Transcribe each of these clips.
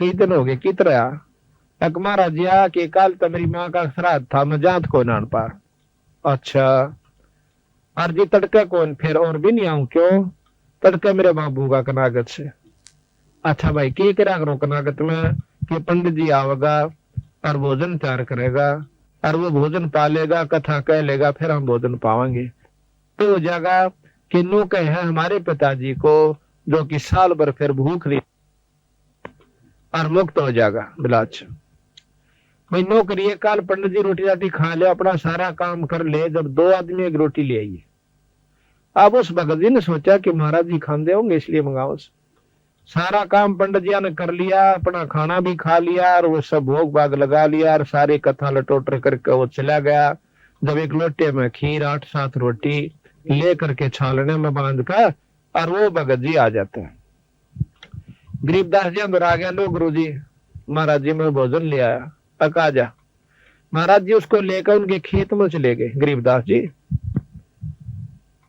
कई दिन हो गए कित रहा। एक महाराज जी आ के कल तो मेरी माँ का श्राद्ध था, मैं जात को नान पा। अच्छा और जी तड़के कौन फिर और भी नहीं आऊं क्यों? तड़के मेरे बाबू का कनागत से। अच्छा भाई की करा करो कनागत में कि पंडित जी आवेगा और भोजन तैयार करेगा और वो भोजन पालेगा, कथा कह लेगा, फिर हम भोजन पावांगे। तो हो जाएगा कि नो कहे है हमारे पिताजी को जो कि साल भर फिर भूख नहीं और मुक्त हो जाएगा। बिलाच भाई नो करिए, कल पंडित जी रोटी राटी खा ले, अपना सारा काम कर ले, जब दो आदमी एक रोटी ले आइए। अब उस भगत जी ने सोचा कि महाराज जी खाते होंगे इसलिए मंगाओ। सारा काम पंडित जी ने कर लिया, अपना खाना भी खा लिया और वो सब भोग भाग लगा लिया और सारी कथा लटोटर करके वो चला गया। जब एक लोटे में खीर 8-7 रोटी ले करके छालने में बांध कर और वो भगत जी आ जाते हैं। गरीबदास जी अंदर आ गया, लो गुरु जी महाराज जी मैं भोजन ले आया, तक आ जा। महाराज जी उसको लेकर उनके खेत में चले गए गरीबदास जी,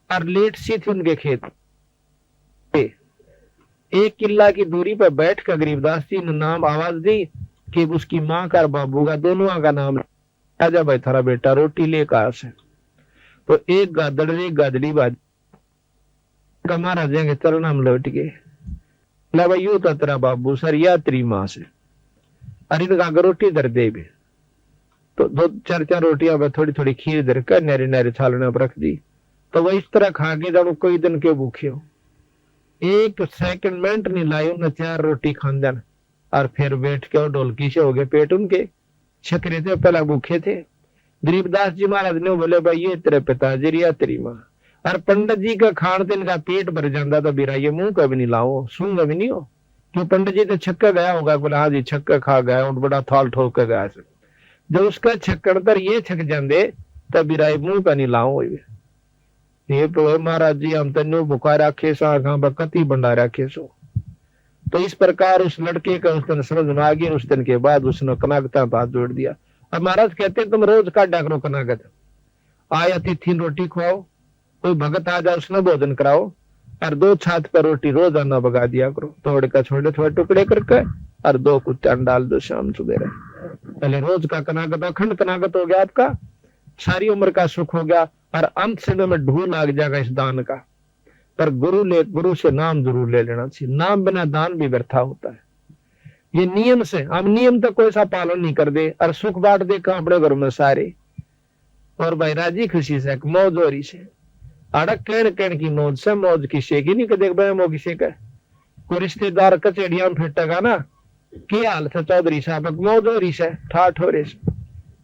और लेट सी थी उनके खेत। 1 किला की दूरी पर बैठ कर गरीबदास जी ने नाम आवाज दी कि उसकी माँ का और बाबू का दोनों का नाम, आजा भाई थारा बेटा रोटी लेकर से। तो एक गादड़ एक गादड़ी बाज महाराज के चरण में लौट गए। भाई यू तो तेरा बाबू सर या तेरी माँ से, अरे इनका रोटी दर दे भी। तो 2-4 रोटियां में थोड़ी थोड़ी खीर दर कर नहरे नहरे छालने पर रख दी। तो वह इस तरह खा के जानो कोई दिन के भूखे हो। 1 सेकंड मिनट नहीं लाई उन्हें 4 रोटी खान और फिर बैठ के और ढोलकी से हो गए पेट उनके। छकरे थे पहला भूखे थे। गरीबदास जी महाराज ने बोले भाई ये तेरे पिताजी या तेरी माँ। और पंडित जी का खान से इनका पेट भर जाता तो बिरा ये मुंह कभी नहीं लाओ, सूंगा भी नहीं हो। क्यों पंडित जी तो छक्का गया होगा, बोला हाँ जी छक्का खा गया और बड़ा थाल ठोक कर गया। जब उसका छक्कड़ तर ये छक जाते तब बिराई मुंह का नहीं लाओ। ये तो महाराज जी हम तेन भुखा रखे कति बंडा रखे सो। तो इस प्रकार उस लड़के का उस दिन समझ में आ गया। उस दिन के बाद उसने कनागता हाथ जोड़ दिया। अब महाराज कहते तुम रोज काटा करो कनागत, आया अतिथि रोटी खुआओ, कोई भगत आ जाए उसने भोजन कराओ और 2 छात पर रोटी रोजाना बगा दिया करो, तोड़ का छोटे थोड़े टुकड़े करके और 2 कुत्ते डाल दो शाम सुबह। पहले रोज का कनागत अखंड कनागत हो गया आपका, सारी उम्र का सुख हो गया और अंत समय में ढूंढ लग जाएगा इस दान का। पर गुरु से नाम जरूर ले लेना चाहिए, नाम बिना दान भी व्यर्था होता है। ये नियम से हम नियम तक कोई सा पालन नहीं कर दे और सुख बांट दे का अपने घर में सारे और भाई राजी खुशी से मौज हो रही से अड़क कहन की मौज से मौज किसे की नहीं देख भाई किसे का कोई रिश्तेदार कचेड़िया में फिटेगा ना की हाल था चौधरी साहब मौज हो रही से ठाठ हो रही से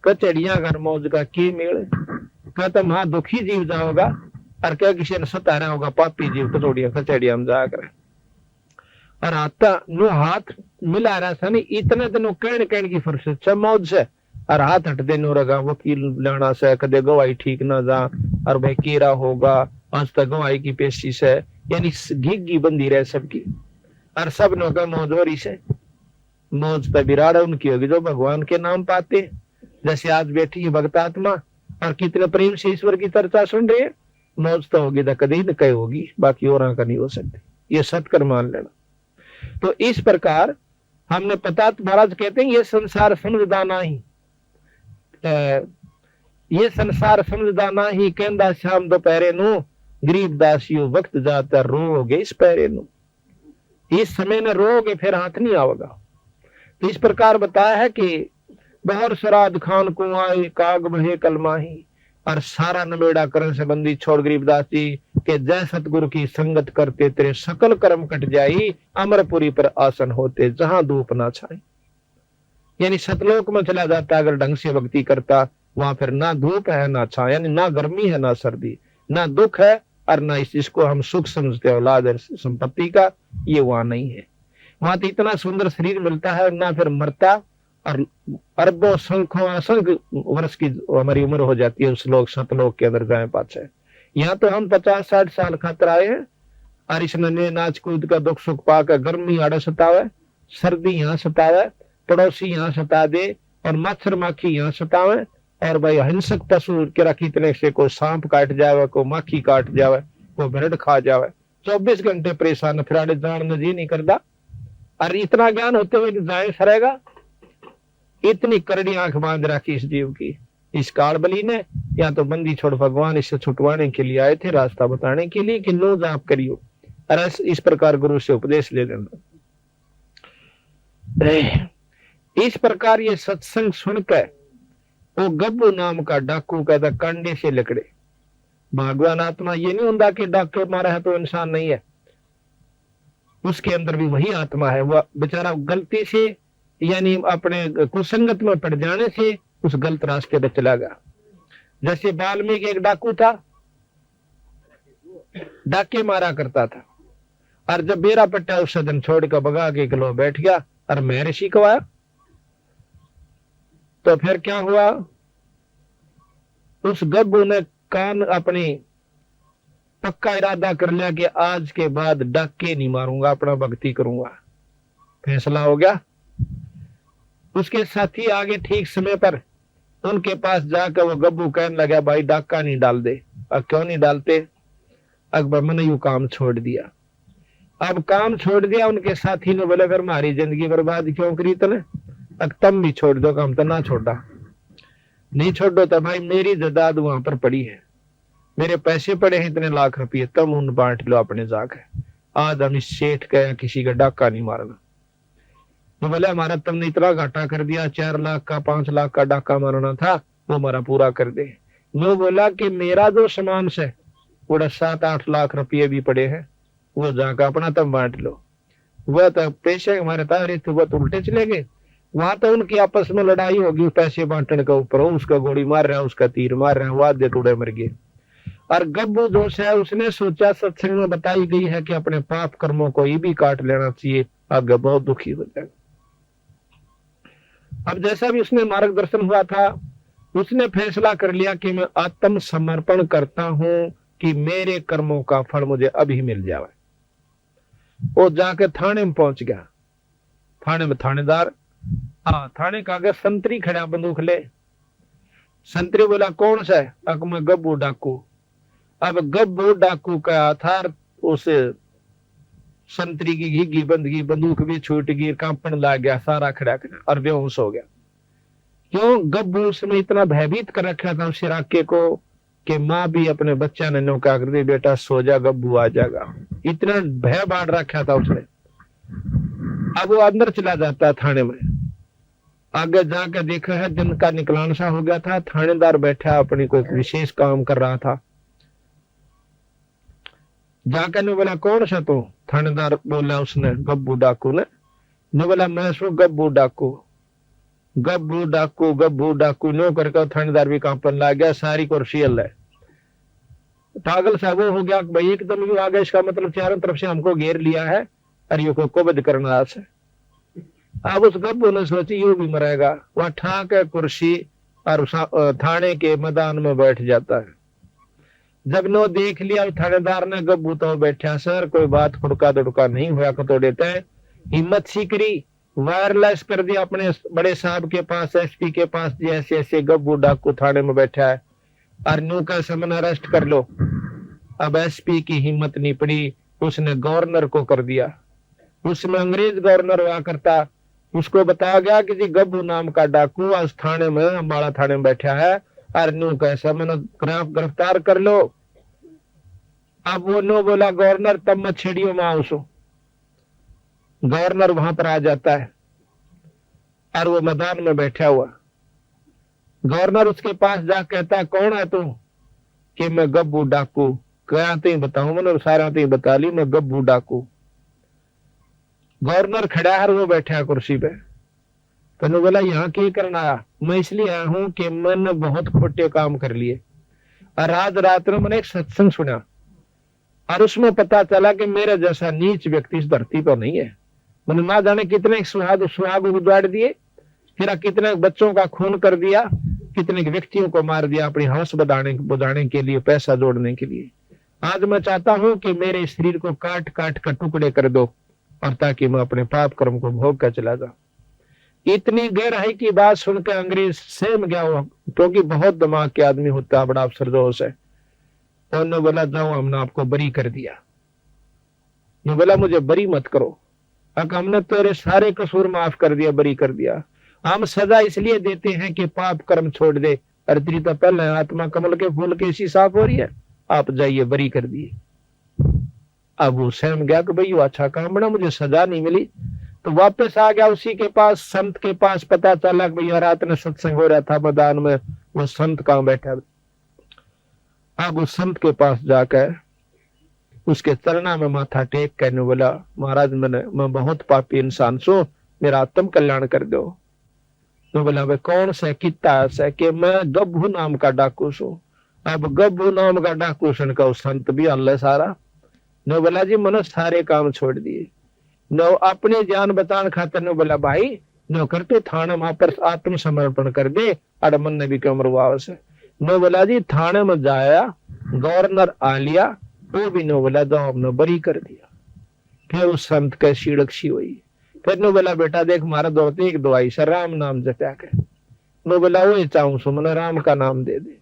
कचेड़िया घर मौज का की मेल कहता वहां दुखी जीव जाओगा और क्या किसी ने सतारा होगा पापी जीव कचौड़िया कचेड़िया में जाकर और आता नो हाथ मिला रहा था नहीं इतने दिनों कहन की फुर्सत से मौज से और हाथ हट देने रगा वकील लाना से कदे गवाही ठीक ना जा और भाई कीरा होगा आज तक गवाही की पेशी से यानी घिग्गी बंदी रहे सबकी और सब नो का मौज हो रही से मौज पर बिराड़ उनकी होगी जो भगवान के नाम पाते। जैसे आज बैठी है भक्तात्मा और कितने प्रेम से ईश्वर की चर्चा सुन रहे हैं, मौज तो होगी तो कभी न कहीं होगी, बाकी और का नहीं हो सकती, ये सत्कर मान लेना। तो इस प्रकार हमने पता महाराज कहते हैं ये संसार समझदाना ही ये संसार समझदाना ही कहंदा शाम दोपहरे नु गरीब दासियों वक्त जाता रोगे इस पैरे नु, इस समय में रोगे फिर हाथ नहीं आवेगा। तो इस प्रकार बताया है कि बहर श्राद्ध खान को आए काग बहे कलमाही और सारा नबेड़ा करण से बंदी छोड़ गरीबदास जी के जय सतगुरु की संगत करते तेरे सकल कर्म कट जाई अमरपुरी पर आसन होते जहां धूप ना छाए। यानी सतलोक में चला जाता अगर ढंग से भक्ति करता, वहां फिर ना धूप है ना छाया, यानी ना गर्मी है ना सर्दी, ना दुख है और ना इसको हम सुख समझते औलाद संपत्ति का, ये वहां नहीं है। वहां तो इतना सुंदर शरीर मिलता है ना फिर मरता और अरबों संख्यों असंख्य वर्ष की हमारी उम्र हो जाती है उस लोग सतलोक के अंदर जाए पाछे। यहाँ तो हम 50-60 साल खातर आए हैं और इस नन्हे नाच कूद का दुख सुख पाकर गर्मी आड़े सतावे, सर्दी यहाँ सतावे, पड़ोसी यहाँ सता दे और मच्छर माखी यहाँ सतावे और भाई हिंसक पशु के कितने से कोई सांप काट जावे, कोई माखी काट जावे, कोई भेड़ खा जावे, 24 घंटे परेशान फिर जान जी नहीं करता। और इतना ज्ञान होते हुए जाए सरेगा, इतनी करड़ी आंख बांध रखी इस जीव की, इस कालबली ने। या तो बंदी छोड़ भगवान इससे छुटवाने के लिए आए थे, रास्ता बताने के लिए कि नो जाप करियो, और इस प्रकार गुरु से उपदेश ले लेना। इस प्रकार ये सत्संग सुनकर वो गब्बू नाम का डाकू कहता कंडे से लकड़े। भगवान आत्मा ये नहीं होता कि डाके मारा है तो इंसान नहीं है, उसके अंदर भी वही आत्मा है। वह बेचारा गलती से यानी अपने कुसंगत में पड़ जाने से उस गलत रास्ते पर चला गया। जैसे वाल्मीकि एक डाकू था, डाके मारा करता था, और जब बेरा पट्टा उस सदन छोड़ कर भगा के किलो बैठ गया और मैं ऋषि को आया, तो फिर क्या हुआ, उस गब्बू ने कान अपनी पक्का इरादा कर लिया कि आज के बाद डाके नहीं मारूंगा, अपना भक्ति करूंगा। फैसला हो गया। उसके साथी आगे ठीक समय पर उनके पास जाकर वो गब्बू कहने लगा भाई डाका नहीं डाल दे। अब क्यों नहीं डालते? अकबर मैंने यू काम छोड़ दिया। अब काम छोड़ दिया, उनके साथी ने बोले फिर हमारी जिंदगी बर्बाद क्यों करी तने, अब तुम भी छोड़ दो काम। तो ना छोड़ा, नहीं छोड़ो तो भाई मेरी जदाद वहां पर पड़ी है, मेरे पैसे पड़े हैं इतने लाख रुपये, तुम उन बांट लो अपने जाकर। आज हम इस सेठ का किसी का डाका नहीं मारना। तो बोले हमारा तुमने इतना घाटा कर दिया, 4 लाख का 5 लाख का डाका मारना था, वो हमारा पूरा कर दे। वो बोला कि मेरा जो सामान से वो 7-8 लाख रुपये भी पड़े हैं, वो जाकर अपना तुम बांट लो। वह तो पैसे हमारे तारे थे, वह तो उल्टे चले गए। वहां तो उनकी आपस में लड़ाई होगी पैसे बांटने के ऊपर, उसका गोली मार रहा है, उसका तीर मार रहा है, वो आधे टूड़े मर गए। और गब्बू जोश है, उसने सोचा सत्संग में बताई गई है कि अपने पाप कर्मों को ये भी काट लेना चाहिए, आगे बहुत दुखी हो जाएगा। अब जैसा भी उसने मार्गदर्शन हुआ था, उसने फैसला कर लिया कि मैं आत्म समर्पण करता हूं कि मेरे कर्मों का फल मुझे अभी मिल जाए। वो जाके थाने में पहुंच गया। थाने में थानेदार, थाने का आगे संतरी खड़ा बंदूक ले। संतरी बोला कौन सा है? अक मैं गब्बू डाकू। अब गब्बू डाकू का आधार उस संतरी की घिगी बंदगी, बंदूक भी छूट गई, कांपन लग गया, सारा खड़ा खड़ा और बेहोश हो गया। क्यों? गब्बू उसमें इतना भयभीत कर रखा था उस इलाके को कि माँ भी अपने बच्चा ने नौका कर दी, बेटा सो जा गब्बू आ जाएगा, इतना भय बांट रखा था उसने। अब वो अंदर चला जाता थाने में, आगे जाकर देखा है दिन का निकलान सा हो गया था, थानेदार बैठा अपनी कोई विशेष काम कर रहा था। जाकर ने बोला कौन सा तू? थानेदार बोला उसने, गब्बू डाकू ने बोला मैं सो गब्बू डाकू। गब्बू डाकू गब्बू डाकू नो करके थानेदार भी कांपन लग गया, सारी कुर्सी है पागल सा वो हो गया भाई एकदम यू आ गया, इसका मतलब चारों तरफ से हमको घेर लिया है और यू को कुबद करना है। अब उस गब्बू ने सोची यू भी मरेगा, वह ठाक है कुर्सी और थाने के मैदान में बैठ जाता है। जब नो देख लिया थानेदार ने गब्बू तो बैठा, सर कोई बात खुड़का दुड़का नहीं हुआ को तो देते हैं, हिम्मत सीकरी वायरलेस कर दिया अपने बड़े साहब के पास, एसपी के पास, जैसे ऐसे गब्बू डाकू थाने में बैठा है और न्यू का समन अरेस्ट कर लो। अब एसपी की हिम्मत नहीं पड़ी, उसने गवर्नर को कर दिया। उसमें अंग्रेज गवर्नर हुआ करता, उसको बताया गया कि जी गब्बू नाम का डाकू आज थाने में, अम्बाड़ा थाने में बैठा है और न्यू का समन गिरफ्तार कर लो। अब वो नो बोला गवर्नर तब मत छेड़ियो माउसो। गवर्नर वहां पर आ जाता है और वो मैदान में बैठा हुआ। गवर्नर उसके पास जा कहता है कौन है तू? कि मैं गब्बू डाकू। क्या तो बताऊं, मैंने सारा तो बता ली, मैं गब्बू डाकू। गवर्नर खड़ा है, वो बैठा है कुर्सी पे। तो बोला यहाँ क्या करना आया? मैं इसलिए आया हूं कि मैंने बहुत खोटे काम कर लिए और आज रात में मैंने एक सत्संग सुना और उसमें पता चला कि मेरे जैसा नीच व्यक्ति इस धरती पर नहीं है। मैंने ना जाने कितने सुहाग उजाड़ दिए, फिर कितने बच्चों का खून कर दिया, कितने व्यक्तियों को मार दिया अपनी हवस बुझाने के लिए, पैसा जोड़ने के लिए। आज मैं चाहता हूं कि मेरे शरीर को काट काट कर टुकड़े कर दो और ताकि मैं अपने पाप कर्म को भोग कर चला जाऊं। इतनी गहराई की बात सुनकर अंग्रेज सहम गया हुआ, क्योंकि बहुत दिमाग के आदमी होता है, बड़ा अफसरदोश है। उन्होंने बोला जाओ हमने आपको बरी कर दिया। बोला मुझे बरी मत करो, अब हमने तेरे सारे कसूर माफ कर दिया, बरी कर दिया। हम सजा इसलिए देते हैं कि पाप कर्म छोड़ दे। अरे तेरी तो पहले आत्मा कमल के फूल के ऐसी साफ हो रही है, आप जाइए, बरी कर दिए। अब वो सहम गया कि भाई अच्छा काम बना, मुझे सजा नहीं मिली। तो वापस आ गया उसी के पास, संत के पास। पता चला कि भैया रात में सत्संग हो रहा था मैदान में, वो संत कहाँ बैठा। अब उस संत के पास जाकर उसके चरणा में माथा टेक कहने बोला, महाराज मैं बहुत पापी इंसान सो, मेरा आत्म कल्याण कर दो। तो बोला भाई कौन से किता से कि मैं गब्भू नाम का डाकू सो। अब गब्भू नाम का डाकू सुन का उस संत भी अल्लाह सारा नो बोला जी मैंने सारे काम छोड़ दिए। नो अपनी जान बचाने खातर नो बोला भाई नो करते थाने वहां पर आत्म समर्पण कर दे, अड़मन ने भी क्यों मरवाव से। नो बोला जी थाने में जाया, गवर्नर आ लिया, वो भी नो बोला जाओ हमने बरी कर दिया। फिर उस संत के सीड़क सी हुई। फिर नो बोला बेटा देख मारा दौड़ते एक दवाई से राम नाम जपया के। नो बोला वो चाहूं सो मैंने राम का नाम दे दे।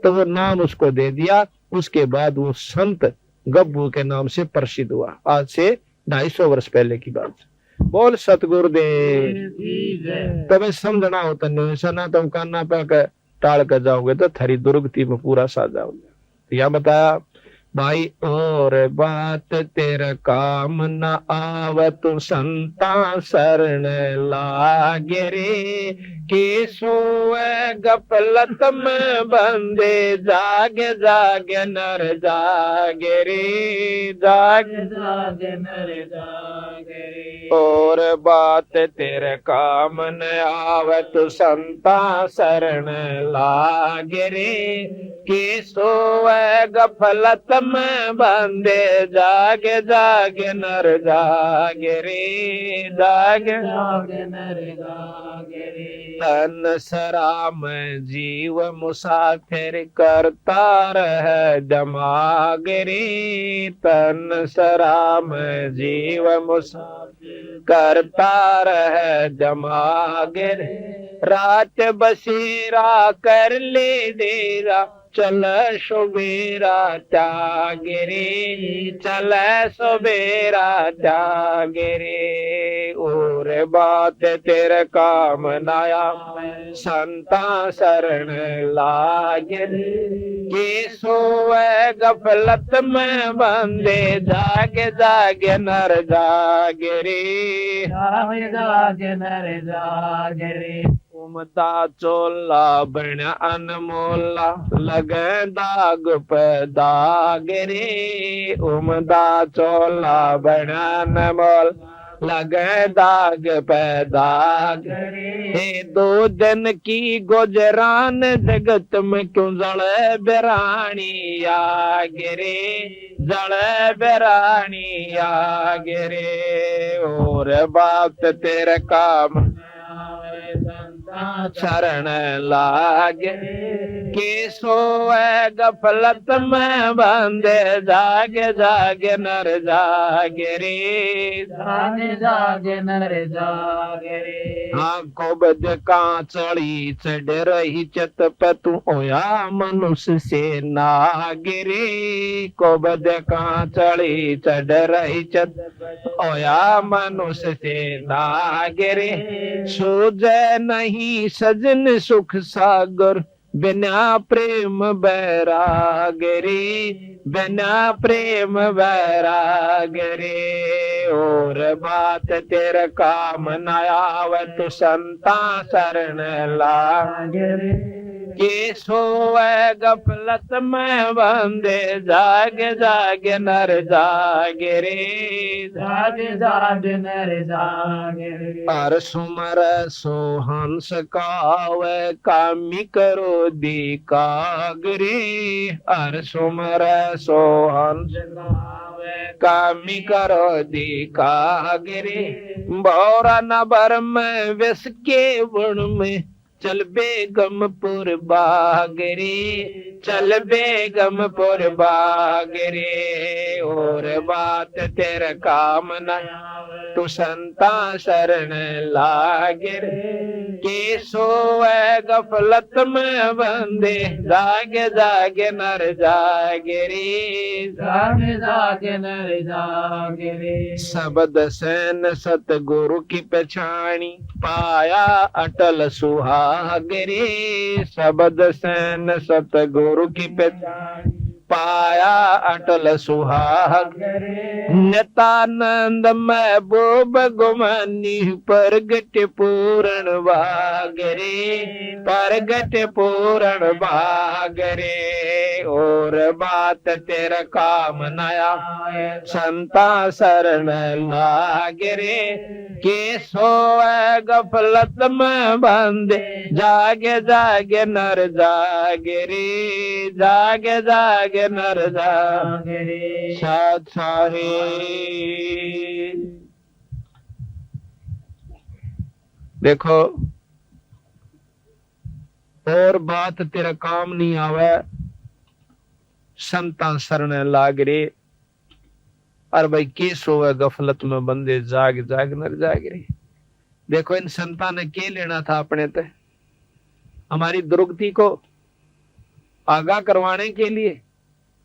तो वो नाम उसको दे दिया। उसके बाद वो संत गब्बू के नाम से प्रसिद्ध हुआ। आज से 250 वर्ष पहले की बात। बोल सतगुरुदेव। तब समझना होता नहीं, सना तुम काना पे टाल कर जाओगे तो थरी दुर्गति में पूरा साजा हो जाए। यह बताया भाई और बात तेरा काम न आव तू संता शरण लागे रे, के सोए गफलत में बंदे जागे जागे नर जागे रे, जागे जागे नर जागे रे। और बात तेरे काम न आव तू संता शरण लागे रे, के सोए गफलत में बंदे जागे जागे नर जागे रे, जागे जागे नर जागे रे। तन सराम जीव मुसाफिर करता रह जमागे रे, तन सराम जीव मुसाफिर करता रह जमागे रे। रात बसेरा कर ले डेरा, चल सुबेरा त्यागे रे, चल सुबेरा त्यागे रे। और बात तेरे काम नाया संता शरण लागे रे, के सोए गफलत में बंदे जागे जागे नर जागे रे, जागे जागे नर जागे रे। उमदा चोला बन अनमोला लगे दाग पे दाग रे, उमदा चोला बन अनमोल लगे दाग पे दाग रे। 2 दिन की गुजरान जगत में क्यों जड़े बेरानी आगे रे, जड़े बेरानी आगे रे। और बात तेरे काम शरण लागे, के सोए गफलत में बंदे जागे जागे नर जागे रे, जागे जागे नर जागे रे। हाँ को बद कांचड़ी चढ़ रही चत पे तू होया मनुष्य से नागे रे, को बद कांचड़ी चढ़ रही चत होया मनुष्य से नागे रे। सूझे नहीं सजन सुख सागर बिना प्रेम बैराग रे, बिना प्रेम बैराग रे। और बात तेरे काम न आवत संता शरण लागे रे, के सोए गफलत में बंदे जागे जागे नर जागे रे, जागे जागे नर जागे रे। हर सुमर सोहंस कावे कामी करो दी कागरे, हर सुमर सोहंस कामी करो दी कागरे। बौरा नबर में विष के वण में चल बेगमपुर बागरे, चल बेगमपुर बागरे, और बात तेरा काम न तू संता शरण लागे रे, के सोए गफलत में बंदे, जागे जागे नर जागे रे, जागे जागे नर जागे रे। शब्द सैन सतगुरु की पहचानी, पाया अटल सुहाग रे, शब्द सैन सतगुरु की पहचानी, पाया अटल सुहाग रे। नित्यानंद महबूब गुमानी, प्रगट पूर्ण भाग रे, प्रगट पूर्ण भाग रे, और बात तेरा काम नया संता शरण लाग रे, के सोए गफलत में बंदे, जागे जागे नर जागे रे, जागे जागे नर जागे रे। साथ साहे देखो, और बात तेरा काम नहीं आवे, संता शरण लाग रे, और भाई के सोए गफलत में बंदे, जाग जाग नर जाग रे। देखो इन संता ने के लेना था अपने ते, हमारी दुर्गति को आगाह करवाने के लिए,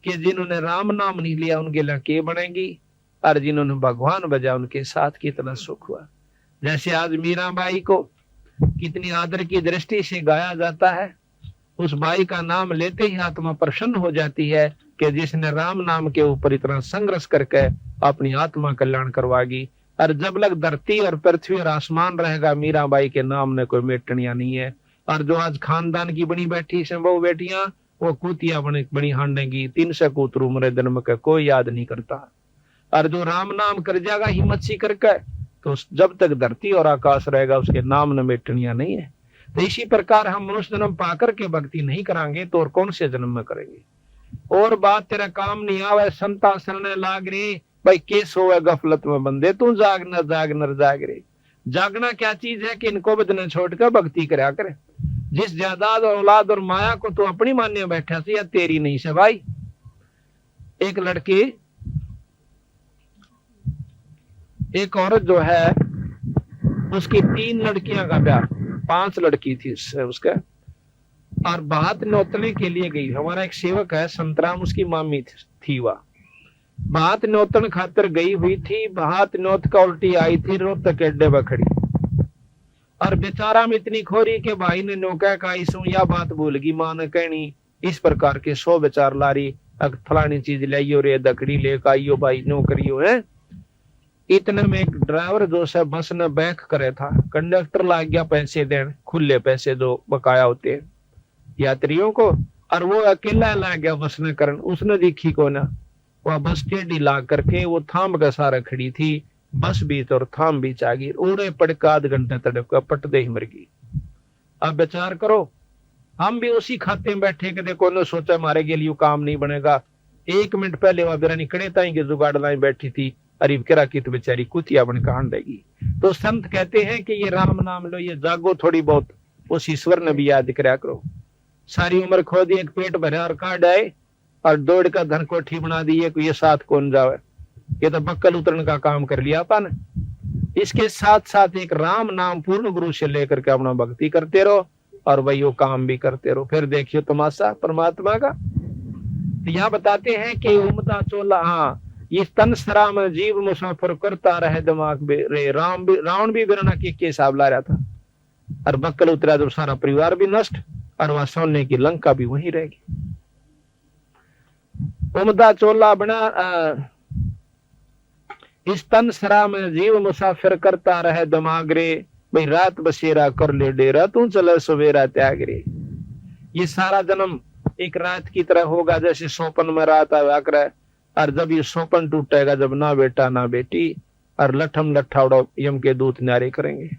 कि जिन्होंने राम नाम नहीं लिया उनके लिए के बनेगी, और जिन्होंने भगवान बजा उनके साथ कितना सुख हुआ। जैसे आज मीराबाई को कितनी आदर की दृष्टि से गाया जाता है, उस बाई का नाम लेते ही आत्मा प्रसन्न हो जाती है कि जिसने राम नाम के ऊपर इतना संघर्ष करके अपनी आत्मा कल्याण करवागी। और जब लग धरती और पृथ्वी और आसमान रहेगा, मीराबाई के नाम ने कोई मेटनिया नहीं है। और जो आज खानदान की बनी बैठी से वो बेटियां, वो कूतिया बनी हांडेगी, 300 कूतरू मरे जन्म के कोई याद नहीं करता। और जो राम नाम कर जाएगा हिम्मत सी करके, तो जब तक धरती और आकाश रहेगा उसके नाम न मेटनिया नहीं है। तो इसी प्रकार हम मनुष्य जन्म पाकर के भक्ति नहीं करांगे तो और कौन से जन्म में करेंगे। और बात तेरा काम नहीं आवे, संता शरण लाग रे, भाई के सोए गफलत में बंदे, तू जाग नर जाग रे। जागना क्या चीज है कि इनको बदन छोड़कर भक्ति करा करे। जिस जायदाद और औलाद और माया को तू अपनी मान्य बैठा से, या तेरी नहीं से भाई। एक लड़की, एक औरत जो है, उसकी 3 लड़कियां का ब्याह, 5 लड़की थी उसका, और भात नौतने के लिए गई। हमारा एक सेवक है संतराम, उसकी मामी थी वह, भात नौतन खातर गई हुई थी। भात नौत का उल्टी आई थी, रोहतक अड्डे पर खड़ी, और बेचारा में इतनी खोरी के भाई ने नौका का इसू या बात भूल गई, मां ने कहनी इस प्रकार के 100 बेचार लारी, फलानी चीज लाइयो रे, दकड़ी लेकर आइयो भाई, नौकरियो है। इतने में एक ड्राइवर जो से बस ने बैक करे था, कंडक्टर लाग गया पैसे देने, खुले पैसे जो बकाया होते हैं यात्रियों को, और वो अकेला लाग गया बस ने करन। उसने देखी को ना, वह बस टेढ़ी लाग करके वो थाम का सारा खड़ी थी, बस बीच और थाम बीच आ गई, उड़े पड़का आध घंटे तड़प का पट दे ही मर गई। अब विचार करो, हम भी उसी खाते में बैठे के देखो ने सोचा हमारे के लिए काम नहीं बनेगा। 1 मिनट पहले वह बिरानी कड़े ताई के जुगाड़ लाई बैठी थी, अरे करा की तो बेचारी कुतिया बन कांड देगी। तो संत कहते हैं कि ये राम नाम लो, ये जागो थोड़ी बहुत, उस ईश्वर ने भी याद कराया करो। सारी उम्र खो दी, एक पेट भरा और काट आए, और दौड़ का धन कोठी बना दी है, ये साथ कौन जावे, ये तो बक्कल उतरने का काम कर लिया अपन। इसके साथ साथ एक राम नाम पूर्ण गुरु से लेकर के अपना भक्ति करते रहो, और वही वो काम भी करते रहो, फिर देखियो तमाशा परमात्मा का। तो यहाँ बताते हैं कि उमदा चोला, हाँ, इस तन सरा में जीव मुसाफिर करता रहे दिमाग रे, रावण भी बिरना के हिसाब ला रहा था, और बक्कल उतरा जब सारा परिवार भी नष्ट, और वहां सोने की लंका भी वहीं रहेगी। उमदा चोला बना, इस तन सरा में जीव मुसाफिर करता रहे दिमाग रे, भाई रात बसेरा कर ले डेरा, तू चले सवेरा त्याग रे। ये सारा जन्म एक रात की तरह होगा, जैसे सोपन में रात आया करे, और जब ये सोपन टूटेगा, जब ना बेटा ना बेटी, और लठम लट्ठा उड़ो यम के दूत न्यारे करेंगे।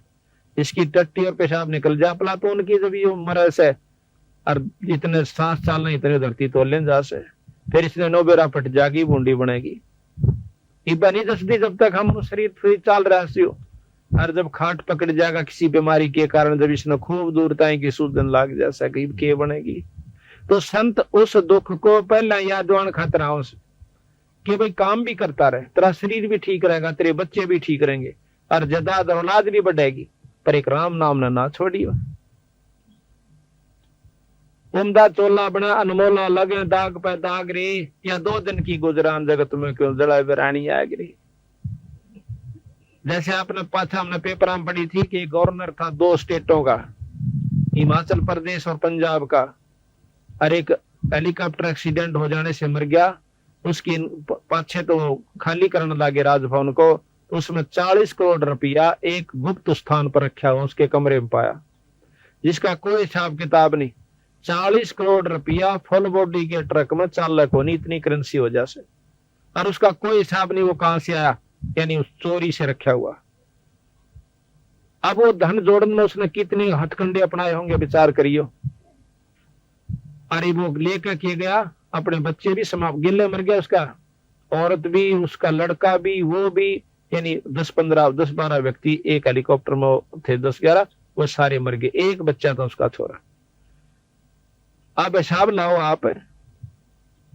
इसकी टट्टी और पेशाब निकल जा पला तो उनकी जब ये मरे से, और जितने सांस चालना इतने धरती तो लें जा से, फिर इसने 9 बेरा पट जागी बूंदी बनेगी। इबा नहीं दसदी जब तक हम शरीर फ्री चाल रहा सी, और जब खाट पकड़ जाएगा किसी बीमारी के कारण, जब इसने खूब दूर तक की सूजन लाग जा सके के बनेगी, तो संत उस दुख को पहला यादवान खतरा उस कि भाई काम भी करता रहे, तेरा शरीर भी ठीक रहेगा, तेरे बच्चे भी ठीक रहेंगे और जदाद औलाद भी बढ़ेगी, पर एक राम नाम ना छोड़ियो। उमदा चोला बना अनमोला लगे दाग पे दाग रे, या 2 दिन की गुजरान जगत में क्यों जड़ा रानी आ गई। जैसे आपने पाछा हमने पेपर में पढ़ी थी कि गवर्नर था 2 स्टेटों का, हिमाचल प्रदेश और पंजाब का, और एक हेलीकॉप्टर एक्सीडेंट हो जाने से मर गया। उसकी पाछे तो खाली करने लगे राजभवन को, तो उसमें 40 करोड़ रुपया एक गुप्त स्थान पर रखा हुआ उसके कमरे में पाया, जिसका कोई हिसाब किताब नहीं। 40 करोड़ रुपया फुल बॉडी के ट्रक में चालक होनी, इतनी करेंसी हो जाए, और उसका कोई हिसाब नहीं वो कहां से आया, यानी उस चोरी से रखा हुआ। अब वो धन जोड़ने में उसने कितने हथकंडे अपनाए होंगे, विचार करियो। अरे वो लेकर के गया, अपने बच्चे भी समाप्त गिल्ले मर गया, उसका औरत भी, उसका लड़का भी, वो भी, यानी 10-12 व्यक्ति एक हेलीकॉप्टर में थे, 10-11, वो सारे मर गए, एक बच्चा था उसका छोरा। अब हिसाब लाओ आप,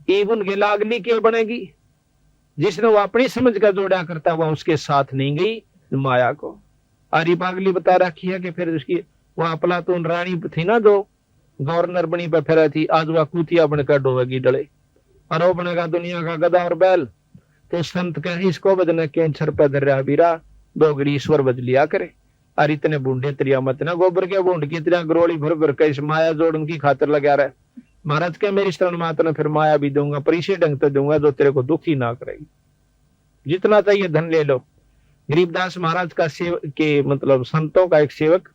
इवन के लागली क्यों बनेगी, जिसने वो अपनी समझ का जोड़ा करता हुआ उसके साथ नहीं गई माया को। अरे पागली बता रखी है कि फिर उसकी वो अफलातून रानी थी ना, जो गवर्नर बनी पर फिर थी, आज वह कुतिया बनकर डोबेगी डले, और वो बनेगा दुनिया का गधा और बैल। तो संत कहे इसको बदने कैंसर पर दर्या बीरा, 2 घड़ी ईश्वर बज लिया करे, और इतने बूढ़े त्रिया मत ना, गोबर के बूंद की इतना गरोड़ी भर भर के इस माया जोड़न की खातिर लगा रहे। महाराज के मेरी शरण मात ने फिर माया भी दूंगा, पर इसे ढंग तो दूंगा जो तेरे को दुखी ना करेगी। जितना चाहिए धन ले लो। गरीबदास महाराज का सेवक के मतलब संतों का एक सेवक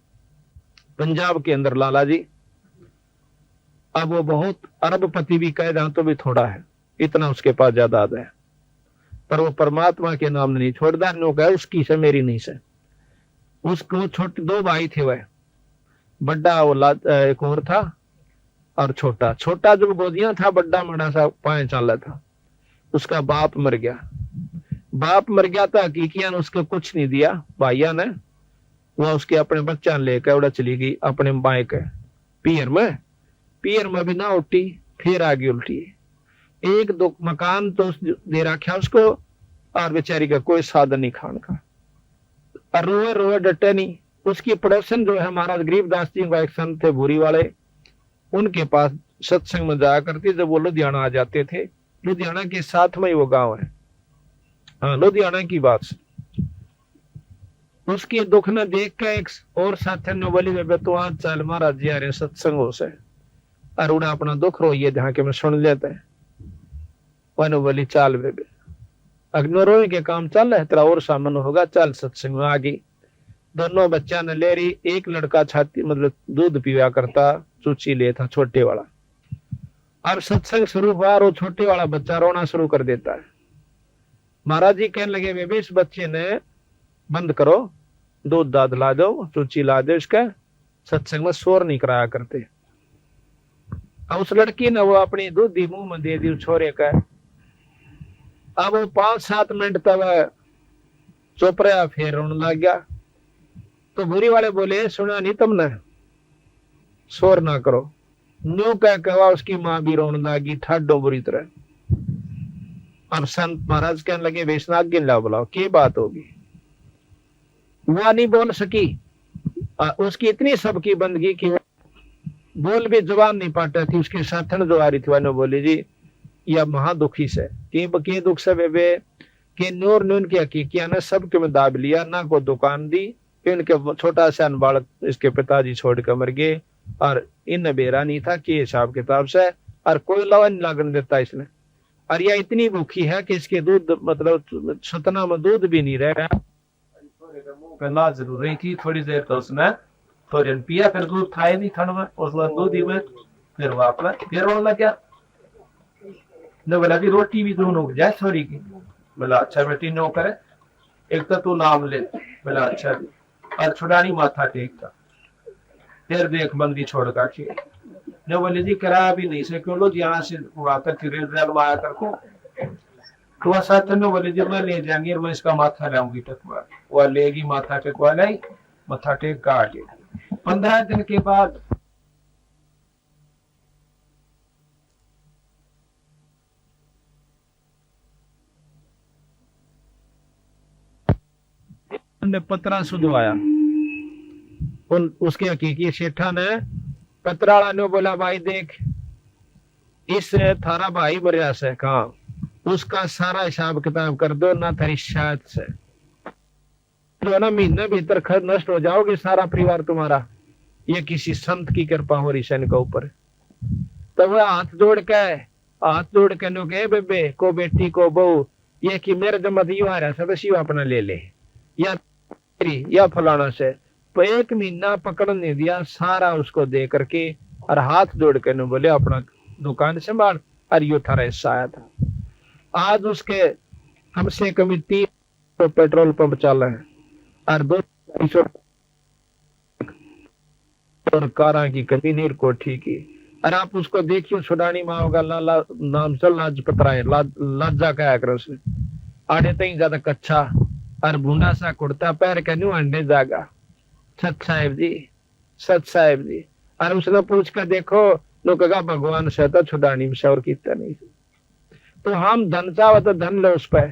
पंजाब के अंदर लाला जी, अब वो बहुत अरबपति भी कह रहा तो भी थोड़ा है, इतना उसके पास जायदाद है, पर वो परमात्मा के नाम नहीं छोड़दा, नो कहे उसकी से मेरी नहीं से। उसको छोटे 2 भाई थे, वह बड़ा वो एक और था, और छोटा छोटा जब गोदियां था, बड़ा मड़ा सा 5 साल था। उसका बाप मर गया, बाप मर गया था, हकीकिया ने उसको कुछ नहीं दिया, भाइया ने वह उसके अपने बच्चा लेकर उड़ा चली गई अपने बाएं के पियर में भी ना उठी, फिर आगे उल्टी। 1-2 मकान तो दे रखा उसको, और बेचारी का कोई साधन नहीं खान का, और रोए रोए डटे नहीं। उसकी पड़ोसन जो है महाराज गरीबदास जी का एक संत थे भूरी वाले, उनके पास सत्संग में जाया करती, जब वो लुधियाना आ जाते थे, लुधियाना के साथ में ही वो गांव है, हाँ लुधियाना की बात। उसके दुख ने देख के एक और साथी ने बोली, बेबे तो आज चल महाराज जी आ रहे सत्संग हो से, और उड़ा अपना दुख रोइए जहाँ के मैं सुन लेते हैं। वह बोली चाल बेबे, अग्नो रोए के काम चल रहा है, तेरा और सामन होगा, चल सत्संग में आ गई। दोनों बच्चा ने ले रही, एक लड़का छाती मतलब दूध पिया करता, चूची ले था छोटे वाला। अब सत्संग शुरू हुआ, और वो छोटे वाला बच्चा रोना शुरू कर देता है। महाराज जी कहने लगे, बेबे इस बच्चे ने बंद करो, दूध दाद ला दो, चूची ला दो, इसका सत्संग में शोर नहीं कराया करते। अब उस लड़की ने वो अपनी दूध मुंह में दे दी छोरे का। अब वो 5-7 मिनट तक चुप रहा, फिर रोने लग गया। तो बुरी वाले बोले, सुना नहीं तुमने, शोर ना करो। न्यू कहा उसकी मां भी रोने लगी ठाडो बुरी तरह। और संत महाराज कहने लगे, वैष्णव गिन ला बुलाओ, क्या बात होगी। वह नहीं बोल सकी, उसकी इतनी सबकी बंदगी की बोल भी जबान नहीं पाता थी। उसके साथन जो आ रही थी वह बोली, जी यह महादुखी से के दुख से बेबे के नूर नून की हकीकिया ने सबके में दाब लिया, ना को दुकान दी, इनके छोटा सा बालक इसके पिताजी छोड़ कर मर गए, और इन बेरा नहीं था कि हिसाब किताब से, और कोई लवा नहीं लागन देता इसने। और यह इतनी भूखी है कि इसके दूध मतलब सतना में दूध भी नहीं रह रहा। पहला जरूर रही थी, थोड़ी देर तो उसने थोड़ी पिया, फिर दूध था नहीं ठंड में, उस दूध ही में फिर वापस फिर रोने लग गया। बोला कि रोटी भी दोनों हो जाए थोड़ी की। बोला अच्छा बेटी नो करे, एक तो तू नाम ले। बोला अच्छा, और छुड़ानी माथा टेकता, फिर देख बंदी छोड़ का ने बोले जी करा भी नहीं से क्यों लो, यहाँ से आकर रेल आया कर को तो वह साथन ने बोले जब मैं ले जाएंगे और मैं इसका माथा लाऊंगी टेकवा, वह लेगी माथा टेकवा लाई, माथा टेक का आ गई। 15 दिन के बाद ने पतरा सुधवाया, उसके हकीकी सेठा ने पतराला ने बोला भाई देख इस थारा भाई बरिया से कहा उसका सारा हिसाब किताब कर दो ना थारी शायद से तो ना महीने भीतर खर्च नष्ट हो जाओगे सारा परिवार तुम्हारा, ये किसी संत की कृपा हो रही सन के ऊपर। तो वह हाथ जोड़ के नो के बेबे को बेटी को बहू ये कि मेरे जमा दियो आ रहा सब शिव अपना ले ले या फलाना से, तो 1 महीना पकड़ नहीं दिया सारा उसको दे करके और हाथ जोड़ के नो बोले अपना दुकान संभाल और यो थारा हिस्सा आया था। आज उसके हमसे कमी 3 तो पेट्रोल पंप चल रहे हैं और 200 और कारा की कमी नीर कोठी की। और आप उसको देखियो छुड़ानी माँ होगा लाला नाम चल लाज पतराए लाजा कहा कर उसने आड़े तई ज्यादा कच्चा और भूना सा कुर्ता पैर के न्यू अंडे जागा सत साहेब जी। और उसने पूछ कर देखो नो कहा भगवान से तो छुड़ानी में शौर कीता नहीं। तो हम धन चाहो तो धन लो उस पर,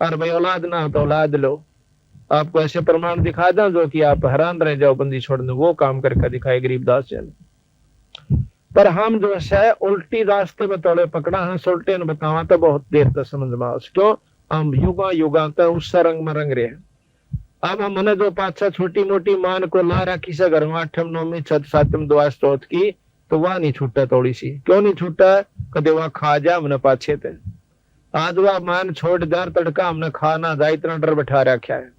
और भाई औलाद ना हो तो औलाद लो। आपको ऐसे प्रमाण दिखा दो जो कि आप हैरान रह जाओ बंदी छोड़ने, वो काम करके दिखाए गरीबदास जी ने। पर हम जो है उल्टी रास्ते में तोड़े पकड़ा है, उल्टे ने बतावा तो बहुत देर तक समझ में क्यों हम युगा तक उस रंग में रंग रहे हैं। अब हम जो पाछा छोटी मोटी मान को ला रखी से घर में 8वीं 9वीं 7वीं दुआ स्त्रोत की, तो वह नहीं छूटा थोड़ी सी, क्यों नहीं छूटा कदे वह खा जा हमने पाछे थे। आज वह मान छोड़ दार तड़का हमने खाना जा इतना डर बैठा रखा है।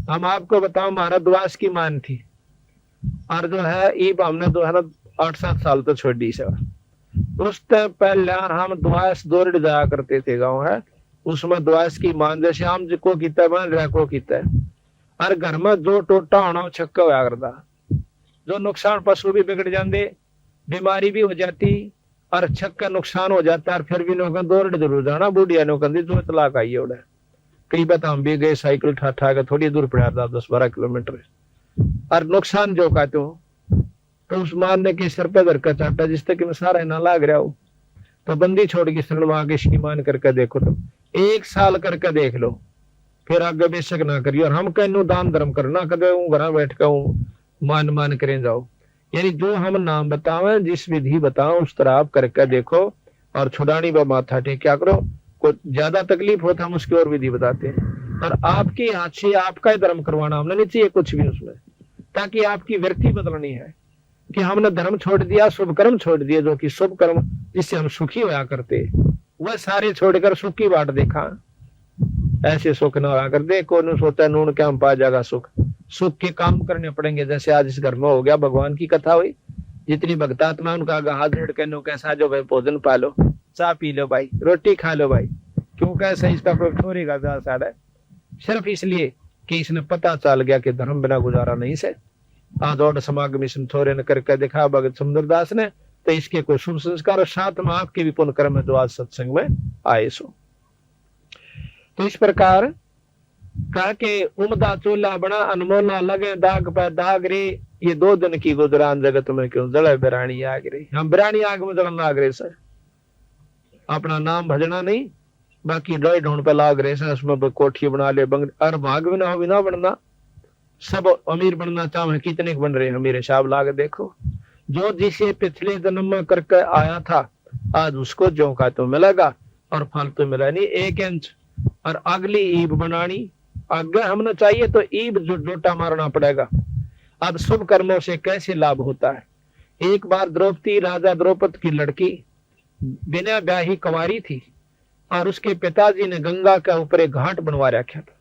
हम आपको बताओ हमारा दुआस की मान थी और जो है ईब हमने जो है ना 8-7 साल तो छोड़ दी सर। उस पहले हम दुआस दौड़ जाया करते थे गाँव है, उसमें दुआस की मान जैसे हम को कीता मान रखो कीता है। और घर में जो टोटा होना छक्का होया करता, जो नुकसान पशु भी बिगड़ जाते, बीमारी भी हो जाती और छक्का नुकसान हो जाता। और फिर भी नौकर दौड़ जरूर जाना बुढ़िया नौकर जो तलाक आई है कई बात हम भी गए साइकिल ठा के थोड़ी दूर पड़ा था 10-12 किलोमीटर और नुकसान जो कहते हो तो उस मारने के सर पे घर का चाटा जिस तक मैं सारा ना लाग रहा हूं। तो बंदी छोड़ के शरणवा के श्रीमान करके देखो, तो 1 साल करके देख लो फिर आगे बेशक ना करियो। और हम कहनो दान धर्म करना कदे घर बैठ के मान करें जाओ, यानी जो हम नाम बतावे जिस विधि बताओ उस तरह आप करके देखो और छुड़ानी व माथा टेक क्या करो। को ज्यादा तकलीफ होता हम उसकी और विधि बताते हैं। और आपके हाथ से आपका ही धर्म करवाना हमने नहीं चाहिए कुछ भी उसमें, ताकि आपकी व्यक्ति बदलनी है कि हमने धर्म छोड़ दिया शुभ कर्म छोड़ दिए, जो कि शुभ कर्म जिससे हम सुखी होया करते वह सारे छोड़कर सुख की बाट देखा। ऐसे सुख न होया करते कौन सोचा नून क्या हम पा जाएगा सुख के काम करने पड़ेंगे। जैसे आज इस घर में हो गया भगवान की कथा हुई, जितनी भक्तात्मा उनका हाथ जोड़ के नो कैसा जो भाई भोजन पा लो, चाय पी लो भाई, रोटी खा लो भाई, क्यों कैसे इसका कोई छोरी का साड़ा है सिर्फ इसलिए कि इसने पता चल गया कि धर्म बिना गुजारा नहीं से। आज और समागम इसने थोड़े न करके दिखा भगत सुंदरदास ने, तो इसके कोई शुभ संस्कार और साथ में आपके भी पुण्य कर्म जो आज सत्संग में आए सो। तो इस प्रकार कहा के उमदा चूल्हा बना अनमोला लगे दाग पे दाग रे, ये 2 दिन की गुजरान जगत में क्यों जले बिरानी आग रे। हम बिरानी आग में जलन लाग रहे सर, अपना नाम भजना नहीं बाकी डोई ढूंढ पे लाग रहे सर, उसमें कोठी बना ले और भाग भी ना हो बिना बनना, सब अमीर बनना चाहे कितने बन रहे हैं अमीर हिसाब लाग देखो। जो जिसे पिछले जन्म में करके आया था आज उसको जो का तो मिलेगा और फल तो मिला नहीं 1 इंच। और अगली ईब बनानी आगे हमने चाहिए तो ईब जो जोटा मारना पड़ेगा। अब शुभ कर्मों से कैसे लाभ होता है। एक बार द्रौपदी राजा द्रौपद की लड़की बिना ब्याही कुंवारी थी और उसके पिताजी ने गंगा के ऊपर एक घाट बनवा रखा था।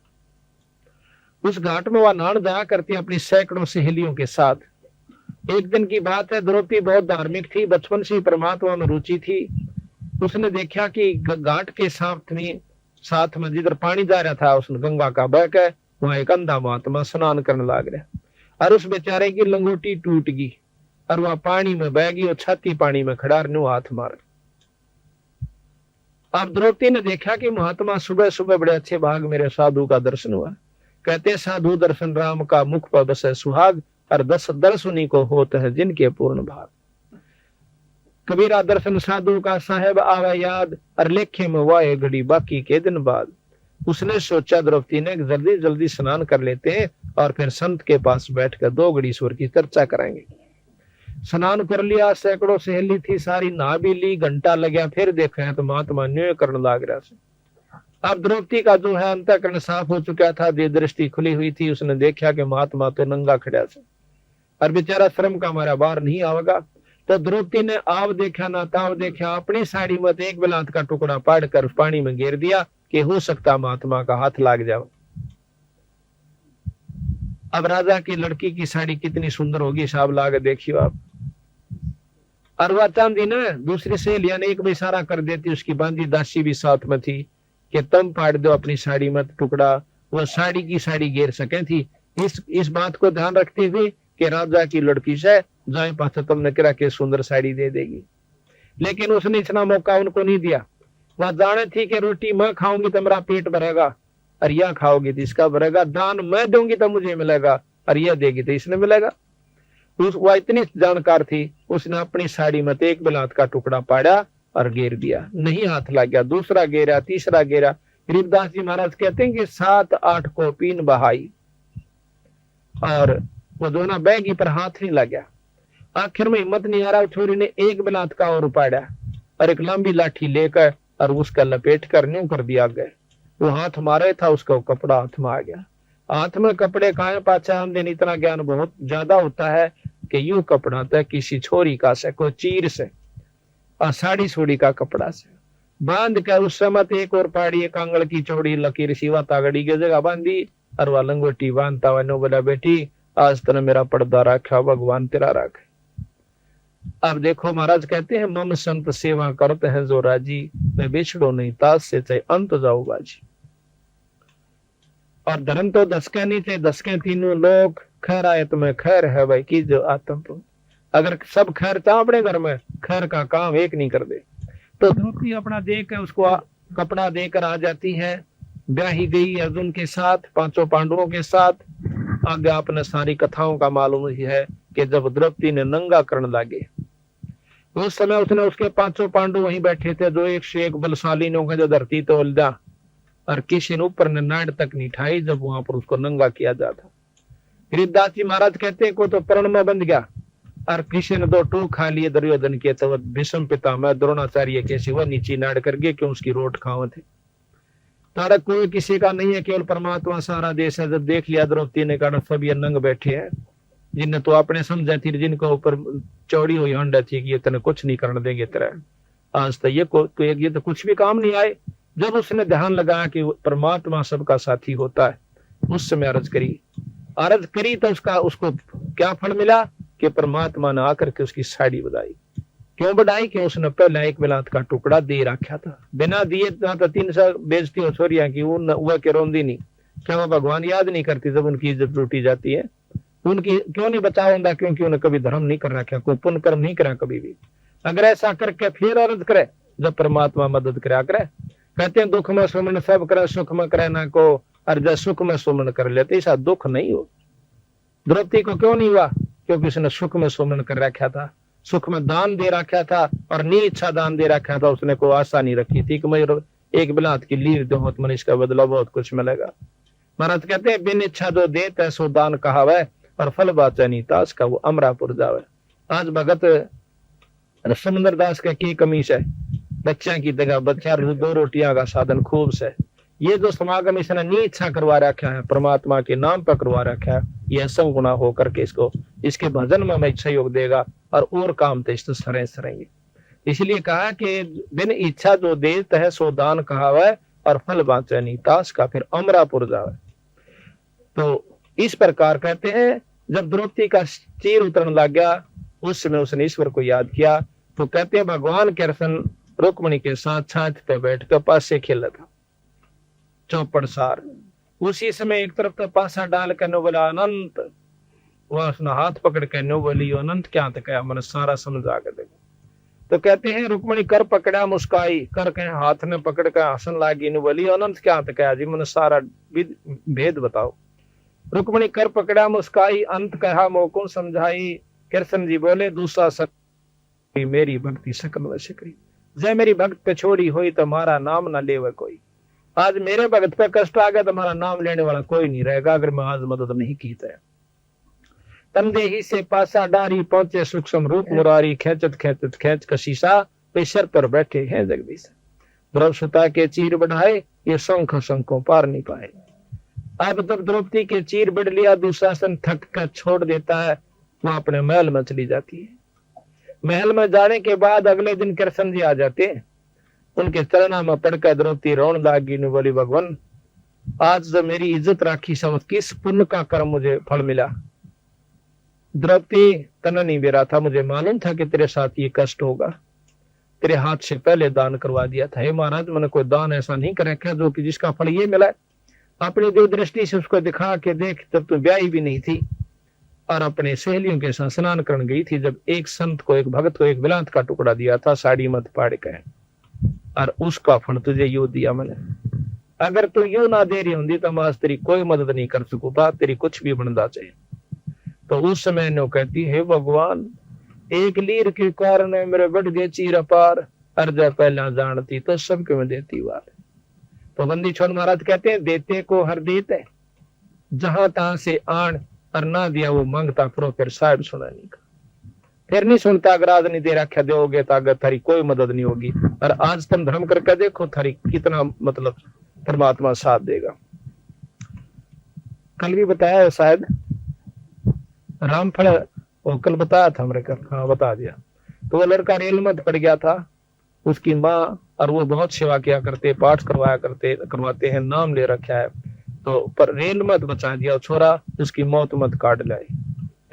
उस घाट में वह नहाने जाया करती अपनी सैकड़ों सहेलियों के साथ। एक दिन की बात है, द्रौपदी बहुत धार्मिक थी, बचपन से ही परमात्मा में रुचि थी। उसने देखा कि घाट के साथ में जिधर पानी जा रहा था उसने गंगा का बह के वहां एक अंधा महात्मा स्नान करने लग रहा और उस बेचारे की लंगोटी टूट गई और वह पानी में बह गई और छाती पानी में खड़ा न्यू हाथ मार। अब द्रौपदी ने देखा कि महात्मा सुबह सुबह बड़े अच्छे भाग मेरे साधु का दर्शन हुआ। कहते साधु दर्शन राम का मुख पर बसे सुहाग, और दर्श उन्हीं को होते हैं जिनके पूर्ण भाग। कबीरा दर्शन साधु का साहेब आवे याद, और लेखे में वाए घड़ी बाकी के दिन बाद। उसने सोचा द्रौपदी ने जल्दी जल्दी स्नान कर लेते हैं और फिर संत के पास बैठकर 2 घड़ी ईश्वर की चर्चा कराएंगे। स्नान कर लिया, सैकड़ों सहेली थी सारी, नहा भी ली, घंटा लग फिर देखा तो महात्मा न्याय करने लग रहा से। अब द्रौपदी का जो है अंतःकरण साफ हो चुका था, दृष्टि खुली हुई थी। उसने देखा कि महात्मा तो नंगा खड़ा से और बेचारा श्रम का हमारा बाहर नहीं आवेगा। तो द्रौपदी ने आव देखा ना ताव देखा, अपनी साड़ी में एक बिलात का टुकड़ा पाड़ कर पानी में गिर दिया कि हो सकता महात्मा का हाथ लाग जाओ। अब राजा की लड़की की साड़ी कितनी सुंदर होगी, साहब लाग देखियो आप। और वह चांदी ने दूसरी सहेलियां ने एक भी इशारा कर देती, उसकी बांधी दासी भी साथ में थी कि तुम फाड़ दो अपनी साड़ी में टुकड़ा, वह साड़ी की साड़ी घेर सके थी। इस बात को ध्यान रखते हुए कि राजा की लड़की से जाए पास तुमने करा के सुंदर साड़ी दे देगी, लेकिन उसने इतना मौका उनको नहीं दिया। वह जाने थी कि रोटी मैं खाऊंगी तो मेरा पेट भरेगा, और यह खाओगी तो इसका भरेगा, दान मैं दूंगी तो मुझे मिलेगा, और यह देगी तो इसने मिलेगा। वह इतनी जानकार थी, उसने अपनी साड़ी में एक बिलात का टुकड़ा पाड़ा और घेर दिया। नहीं हाथ लग गया, दूसरा घेरा, तीसरा घेरा। गरीबदास जी महाराज कहते हैं कि 7-8 को पीन बहाई और वो दोनों बैगी पर हाथ नहीं लग गया। आखिर में हिम्मत नहीं आ रहा, छोरी ने एक बिलात का और पाड़ा और एक लंबी लाठी लेकर और उसका लपेट कर न्यू कर दिया गया। वो हाथ मारे था, उसका कपड़ा हाथ में आ गया। हाथ में कपड़े का पाचा हम दिन इतना ज्ञान बहुत ज्यादा होता है कि यूं कपड़ा था किसी छोरी का से, कोई चीर से और साड़ी सोड़ी का कपड़ा से बांध कर उस समय एक और पाड़ी, एक आंगल की चौड़ी लकीर सिवा तागड़ी की जगह बांधी और वह लंगोटी बांधता हुआ नो बोला बेटी आज तने मेरा पर्दा रखा, भगवान तेरा रखे। अब देखो महाराज कहते हैं मम संत सेवा करते हैं जो राजी, मैं बिछड़ो नहीं ताज से चाहे अंत जाओ बाजी। और धर्म तो दसके नहीं थे, दसके तीनों लोग खैर आए तुम्हें खैर है भाई की जो आत्म। अगर सब खैर था अपने घर में, खैर का काम एक नहीं कर दे। तो द्रौपदी अपना देकर उसको कपड़ा देकर आ जाती है। ब्याही गई अर्जुन के साथ, 5 पांडवों के साथ। आगे आपने सारी कथाओं का मालूम ही है कि जब द्रौपदी ने नंगा करने लगे उस समय उसने उसके 5 पांडव वहीं बैठे थे, जो एक से एक बलशाली ने जो धरती तो उल्दा और किसी ने ऊपर ने नाड़ तक नहीं ठाई जब वहां पर उसको नंगा किया जाता। गरीबदास जी महाराज कहते को तो प्रण में बंध गया और किसी ने 2 टूक खा लिए दुर्योधन के, तो भीष्म पितामह द्रोणाचार्य के सिवा नीचे नाड़ कर गए क्यों उसकी रोट खाओ थे। तारा कोई किसी का नहीं है, केवल परमात्मा सारा देश है। जब देख लिया द्रौपदी ने कहा सब ये नंग बैठे हैं, जिनने तो अपने समझा थी, जिनको ऊपर चौड़ी हुई हंड थी कि ये तेने कुछ नहीं करने देंगे तेरा, आज तो ये तो कुछ भी काम नहीं आए। जब उसने ध्यान लगाया कि परमात्मा सबका साथी होता है, उस समय अर्ज करी तो उसको क्या फल मिला कि परमात्मा ने आकर के उसकी साड़ी बढ़ाई। क्यों बढ़ाई कि उसने पहले एक बिलात का टुकड़ा दे रखा था, बिना दिए तो 300 बेइज्जती हो छोरिया की वह के रोंदी नहीं। क्या वह भगवान याद नहीं करती जब उनकी इज्जत लूटी जाती है? उनकी क्यों नहीं बचाव होता? क्योंकि उन्हें कभी धर्म नहीं कर रखा, कोई पुण्य कर्म नहीं करा कभी भी। अगर ऐसा करके फिर अर्ज करे जब परमात्मा मदद करा करे। कहते हैं दुख में सुमन सब करे, सुख में करे ना को, और जब सुख में सुमन कर लेते ऐसा दुख नहीं हो। द्रौपदी को क्यों नहीं हुआ? क्योंकि उसने सुख में सुमन कर रखा था, सुख में दान दे रखा था और नीचा दान दे रखा था। उसने कोई आशा नहीं रखी थी कि मैं एक बिलात की लीर दो तो मन इसका बदला बहुत कुछ मिलेगा। महाराज कहते हैं बिन इच्छा जो दे तैसो दान कहावे, और फल बाचा नहीं तास का वो अमरापुर जावे। आज भगत समुद्र दास का की कमी से बच्चा की जगह बच्चा 2 रोटियां का साधन खूब से। ये जो समागम इसने नहीं इच्छा करवा रखा है, परमात्मा के नाम पर करवा रखा है, यह संगुना होकर के इसको इसके भजन में मैं सहयोग देगा और काम तो इससे सरे सरेंगे। इसलिए कहा कि बिन इच्छा जो देत है सो दान कहावे, और फल बाँचे नहीं तास का फिर अमरापुर जावे। तो इस प्रकार कहते हैं जब द्रौपदी का चीर उतरने लग गया उस समय उसने ईश्वर को याद किया। तो कहते हैं भगवान कृष्ण रुक्मणी के साथ छाछ पे बैठ कर पास से खेला था चौपड़ सार। उसी समय एक तरफ तो पासा डाल कर नो बोला अनंत, वह उसने हाथ पकड़ के नो बोली अनंत क्या तो क्या मन सारा समझ आ गया। तो कहते हैं रुक्मणी कर पकड़ा मुस्काई, कर कहे हाथ ने पकड़ कर हसन लागी नु बोली अनंत क्या हाथ कहा जी मैंने सारा भेद बताओ। रुक्मणी कर पकड़ा मुस्काई, अंत कहा मोको समझाई। कृष्ण जी बोले दूसरा सक मेरी भक्ति सकल वश करी, जय मेरी भक्त पे छोड़ी हुई तो हमारा नाम ना लेवे कोई। आज मेरे भक्त पे कष्ट आ गया तो हमारा नाम लेने वाला कोई नहीं रहेगा अगर मैं आज मदद नहीं की तो। तंदे ही से पासा डारी पहुंचे सूक्ष्म रूप मुरारी, खेचत खेचत खेच कशीसा पेशर पर बैठे हैं जगदीश। द्रौपदी के चीर बढ़ाए ये शंख शंखों पार नहीं पाए। अब जब द्रौपदी के चीर बढ़ लिया दुशासन थक कर छोड़ देता है, वह अपने महल में चली जाती है। महल में जाने के बाद अगले दिन कृष्ण जी आ जाते हैं, उनके चरणों में पड़कर द्रौपदी रोन लागी ने बोली भगवान आज जब मेरी इज्जत राखी सब किस पुण्य का कर्म मुझे फल मिला। द्रौपदी तना नहीं बेरा था, मुझे मालूम था कि तेरे साथ ये कष्ट होगा, तेरे हाथ से पहले दान करवा दिया था। हे महाराज मैंने कोई दान ऐसा नहीं कर रखा जो कि जिसका फल ये मिला। अपनी देव दृष्टि से उसको दिखा के देख, जब तू ब्याही भी नहीं थी और अपने सहेलियों के साथ स्नान करने गई थी, जब एक संत को एक भगत को एक बिलांत का टुकड़ा दिया था साड़ी मत पाड़ के, और उसका फल तुझे यू दिया मैंने। अगर तू यू ना दे रही होंगी तो मैं तेरी कोई मदद नहीं कर सकूंगा, तेरी कुछ भी बनना चाहिए। तो उस समय नो कहती है भगवान एक लीर के कारण मेरे बढ़ गए चीर अपार, अर्जा पहला जानती तो सबके में देती वार। तो बंदी छोड़ महाराज कहते हैं देते को हर देते, जहां तहां से आन और ना दिया वो मांगता करो फिर साहब सुनानी का। फिर नहीं सुनता अगर आज नहीं दे रखा दोगे तो अगर थारी कोई मदद नहीं होगी। और आज तुम धर्म करके देखो थारी कितना मतलब परमात्मा साथ देगा। कल भी बताया शायद रामफल, वो कल बताया था मेरे कल, हाँ बता दिया। तो वो लड़का रेल में पड़ गया था, उसकी माँ और वो बहुत सेवा किया करते, पाठ करवाते हैं, नाम ले रखा है। तो पर रेल मत बचा दिया छोरा, उसकी मौत मत काट लाई।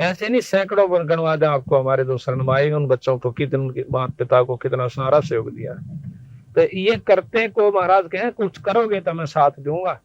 ऐसे नहीं सैकड़ों गणवा दे आपको हमारे जो शरण में आएंगे उन बच्चों को कितने उनके माता पिता को कितना सारा सहयोग दिया। तो ये करते को महाराज कहें कुछ करोगे तो मैं साथ दूंगा।